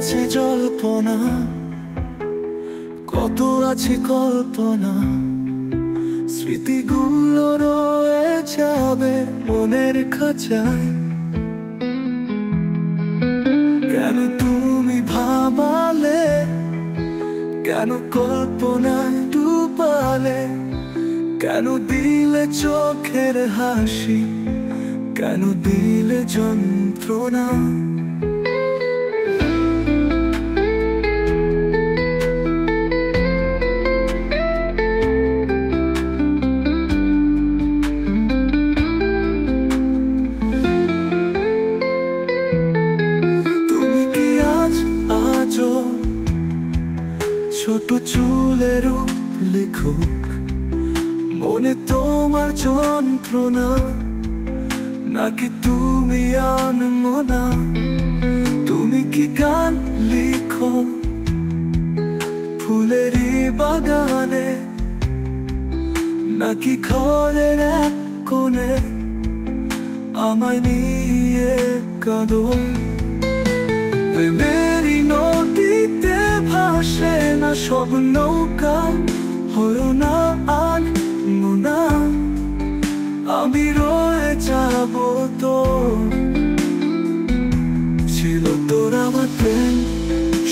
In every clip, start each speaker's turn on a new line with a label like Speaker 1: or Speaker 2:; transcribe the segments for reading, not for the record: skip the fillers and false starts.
Speaker 1: আছে জল্পনা, কত আছে কল্পনা, স্মৃতিগুলো রয়ে যাবে মনের খাঁচায়। কেন তুমি ভাবালে, কেন কল্পনায় ডুবালে, কেন দিলে চোখের হাসি, কেন দিলে যন্ত্রণা। তুমি কি আজও ছোট চুলের লিখুক মনে তোমার যন্ত্রণা, নাকি তুমি আনমনা? তুমি কি গান লিখো ফুলেরই বাগানে, নাকি ঘরের এক কোণে আমায় নিয়ে কাঁদো? প্রেমেরই নদীতে ভাসে না সব নৌকা, হলো না আনমনা। আমি রয়ে যাব তো, ছিল তোর আমার প্রেম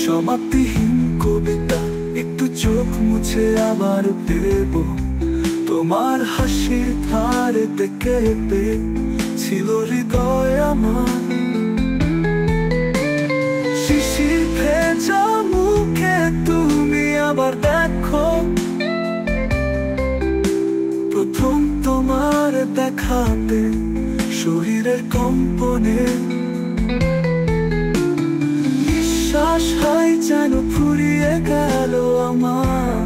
Speaker 1: সমাপ্তিহীন কবিতা, একটু চোখ মুছে আবার দেব তোমার হাসির ধারেতে কেঁপে ছিল হৃদয় আমার। শিশির ভেজা মুখে তুমি আবার দেখো, প্রথম তোমার দেখাতে শরীরের কম্পনে নিঃশ্বাস হয় যেন ফুরিয়ে গেল আমার।